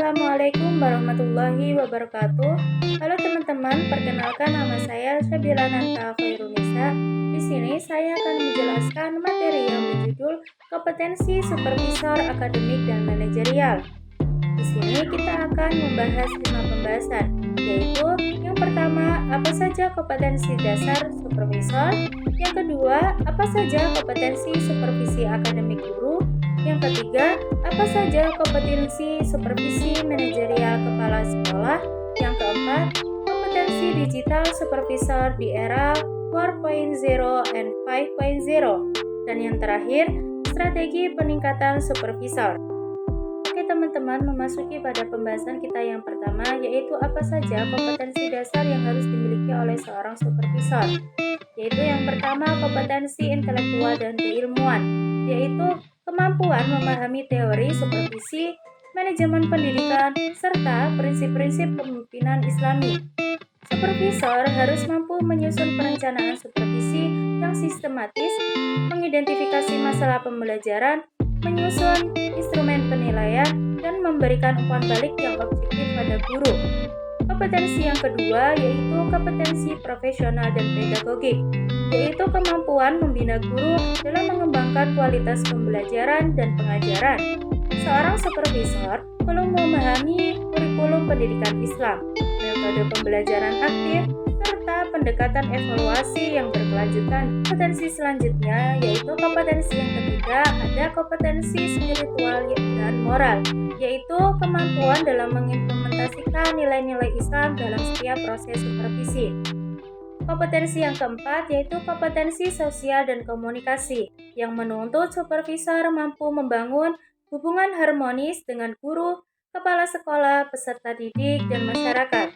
Assalamualaikum warahmatullahi wabarakatuh. Halo teman-teman, perkenalkan nama saya Syabila Nanta Khairunisa. Di sini saya akan menjelaskan materi yang berjudul kompetensi supervisor akademik dan manajerial. Di sini kita akan membahas 5 pembahasan, yaitu yang pertama, apa saja kompetensi dasar supervisor? Yang kedua, apa saja kompetensi supervisi akademik guru? Yang ketiga, apa saja kompetensi supervisi manajerial kepala sekolah? Yang keempat, kompetensi digital supervisor di era 4.0 and 5.0. Dan yang terakhir, strategi peningkatan supervisor. Oke teman-teman, memasuki pada pembahasan kita yang pertama, yaitu apa saja kompetensi dasar yang harus dimiliki oleh seorang supervisor. Yaitu yang pertama, kompetensi intelektual dan keilmuan, yaitu kemampuan memahami teori supervisi, manajemen pendidikan, serta prinsip-prinsip kepemimpinan Islami. Supervisor harus mampu menyusun perencanaan supervisi yang sistematis, mengidentifikasi masalah pembelajaran, menyusun instrumen penilaian, dan memberikan umpan balik yang objektif pada guru. Kompetensi yang kedua yaitu kompetensi profesional dan pedagogik, yaitu kemampuan membina guru dalam mengembangkan kualitas pembelajaran dan pengajaran. Seorang supervisor perlu memahami kurikulum pendidikan Islam, metode pembelajaran aktif, serta pendekatan evaluasi yang berkelanjutan. Kompetensi selanjutnya yaitu kompetensi yang ketiga, ada kompetensi spiritual dan moral, yaitu kemampuan dalam mengimplementasikan nilai-nilai Islam dalam setiap proses supervisi. Kompetensi yang keempat yaitu kompetensi sosial dan komunikasi, yang menuntut supervisor mampu membangun hubungan harmonis dengan guru, kepala sekolah, peserta didik, dan masyarakat.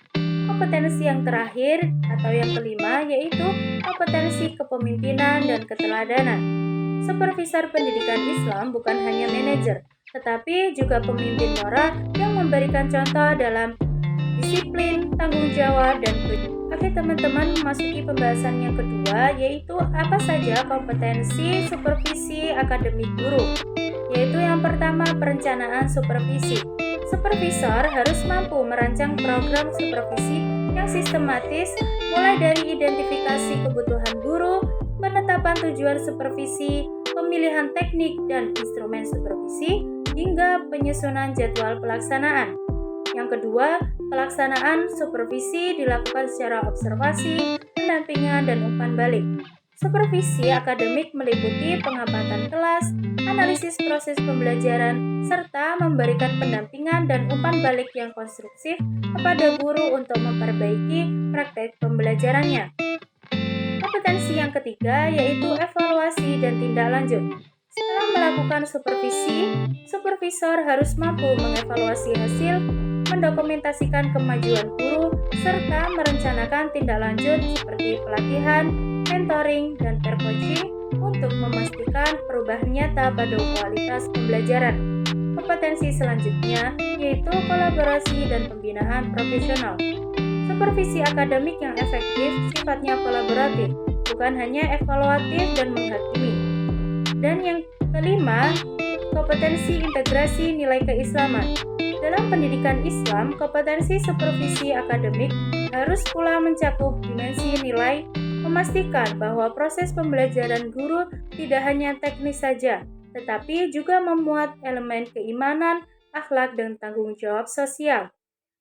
Kompetensi yang terakhir atau yang kelima yaitu kompetensi kepemimpinan dan keteladanan. Supervisor pendidikan Islam bukan hanya manajer, tetapi juga pemimpin moral yang memberikan contoh dalam disiplin, tanggung jawab, dan kejujuran. Oke teman-teman, memasuki pembahasan yang kedua yaitu apa saja kompetensi supervisi akademik guru. Yaitu yang pertama, perencanaan supervisi. Supervisor harus mampu merancang program supervisi yang sistematis, mulai dari identifikasi kebutuhan guru, penetapan tujuan supervisi, pemilihan teknik dan instrumen supervisi, hingga penyusunan jadwal pelaksanaan. Yang kedua, pelaksanaan supervisi dilakukan secara observasi, pendampingan, dan umpan balik. Supervisi akademik meliputi pengamatan kelas, analisis proses pembelajaran, serta memberikan pendampingan dan umpan balik yang konstruktif kepada guru untuk memperbaiki praktek pembelajarannya. Kompetensi yang ketiga yaitu evaluasi dan tindak lanjut. Setelah melakukan supervisi, supervisor harus mampu mengevaluasi hasil, mendokumentasikan kemajuan guru, serta merencanakan tindak lanjut seperti pelatihan, mentoring, dan peer coaching untuk memastikan perubahan nyata pada kualitas pembelajaran. Kompetensi selanjutnya yaitu kolaborasi dan pembinaan profesional. Supervisi akademik yang efektif sifatnya kolaboratif, bukan hanya evaluatif dan menghakimi. Dan yang kelima, kompetensi integrasi nilai keislaman. Dalam pendidikan Islam, kompetensi supervisi akademik harus pula mencakup dimensi nilai, memastikan bahwa proses pembelajaran guru tidak hanya teknis saja, tetapi juga memuat elemen keimanan, akhlak, dan tanggung jawab sosial.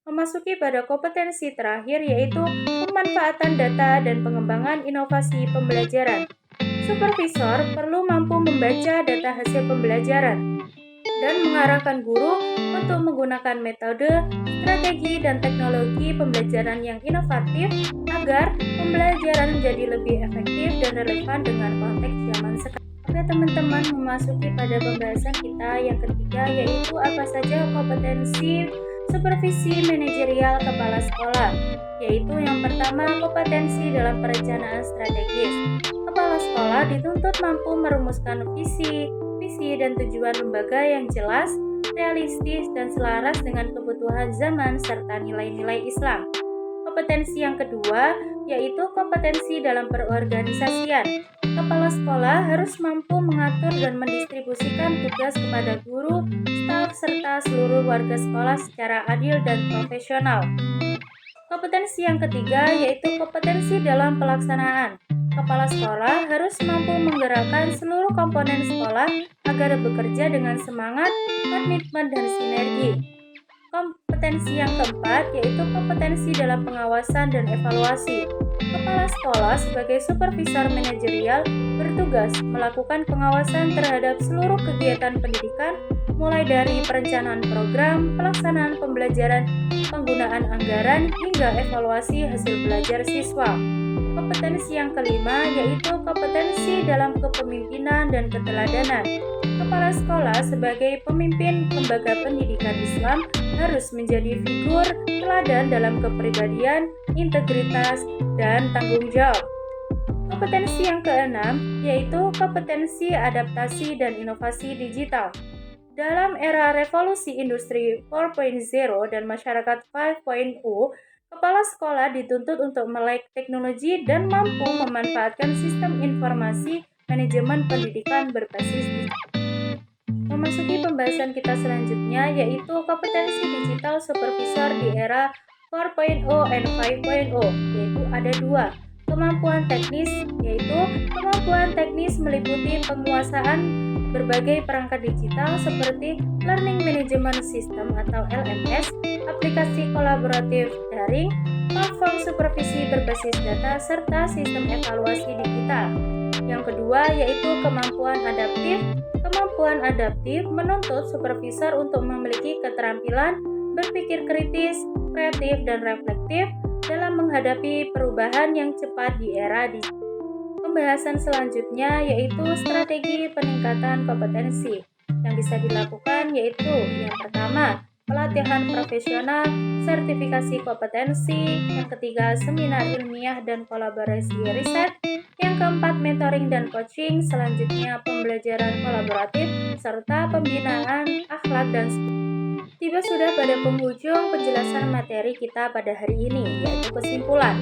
Memasuki pada kompetensi terakhir yaitu pemanfaatan data dan pengembangan inovasi pembelajaran. Supervisor perlu mampu membaca data hasil pembelajaran dan mengarahkan guru untuk menggunakan metode, strategi, dan teknologi pembelajaran yang inovatif agar pembelajaran menjadi lebih efektif dan relevan dengan konteks zaman sekarang. Oke teman-teman, memasuki pada pembahasan kita yang ketiga yaitu apa saja kompetensi supervisi manajerial kepala sekolah. Yaitu yang pertama, kompetensi dalam perencanaan strategis. Kepala sekolah dituntut mampu merumuskan visi, misi, dan tujuan lembaga yang jelas, realistis, dan selaras dengan kebutuhan zaman serta nilai-nilai Islam. Kompetensi yang kedua yaitu kompetensi dalam perorganisasian. Kepala sekolah harus mampu mengatur dan mendistribusikan tugas kepada guru, staf, serta seluruh warga sekolah secara adil dan profesional. Kompetensi yang ketiga yaitu kompetensi dalam pelaksanaan. Kepala sekolah harus mampu menggerakkan seluruh komponen sekolah agar bekerja dengan semangat, komitmen, dan sinergi. Kompetensi yang keempat yaitu kompetensi dalam pengawasan dan evaluasi. Kepala sekolah sebagai supervisor manajerial bertugas melakukan pengawasan terhadap seluruh kegiatan pendidikan, mulai dari perencanaan program, pelaksanaan pembelajaran, penggunaan anggaran, hingga evaluasi hasil belajar siswa. Kompetensi yang kelima yaitu kompetensi dalam kepemimpinan dan keteladanan. Kepala sekolah sebagai pemimpin lembaga pendidikan Islam harus menjadi figur teladan dalam kepribadian, integritas, dan tanggung jawab. Kompetensi yang keenam yaitu kompetensi adaptasi dan inovasi digital. Dalam era revolusi industri 4.0 dan masyarakat 5.0, kepala sekolah dituntut untuk melek teknologi dan mampu memanfaatkan sistem informasi manajemen pendidikan berbasis digital. Memasuki pembahasan kita selanjutnya yaitu kompetensi digital supervisor di era 4.0 dan 5.0, yaitu ada dua. Kemampuan teknis, yaitu kemampuan teknis meliputi penguasaan berbagai perangkat digital seperti Learning Management System atau LMS, aplikasi kolaboratif daring, platform supervisi berbasis data, serta sistem evaluasi digital. Yang kedua yaitu kemampuan adaptif. Kemampuan adaptif menuntut supervisor untuk memiliki keterampilan berpikir kritis, kreatif, dan reflektif dalam menghadapi perubahan yang cepat di era digital. Pembahasan selanjutnya yaitu strategi peningkatan kompetensi. Yang bisa dilakukan yaitu yang pertama, pelatihan profesional, sertifikasi kompetensi, yang ketiga, seminar ilmiah dan kolaborasi riset, yang keempat, mentoring dan coaching, selanjutnya pembelajaran kolaboratif, serta pembinaan akhlak dan Tiba sudah pada penghujung penjelasan materi kita pada hari ini, yaitu kesimpulan.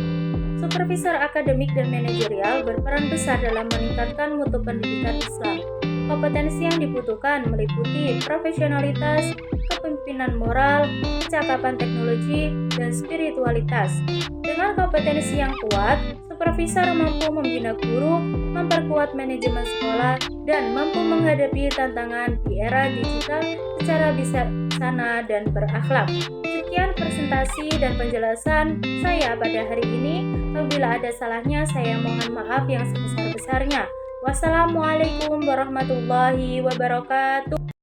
Supervisor akademik dan manajerial berperan besar dalam meningkatkan mutu pendidikan Islam. Kompetensi yang dibutuhkan meliputi profesionalitas, kepemimpinan moral, kecakapan teknologi, dan spiritualitas. Dengan kompetensi yang kuat, supervisor mampu membina guru, memperkuat manajemen sekolah, dan mampu menghadapi tantangan di era digital secara bijaksana dan berakhlak. Sekian presentasi dan penjelasan saya pada hari ini. Apabila ada salahnya, saya mohon maaf yang sebesar-besarnya. Wassalamualaikum warahmatullahi wabarakatuh.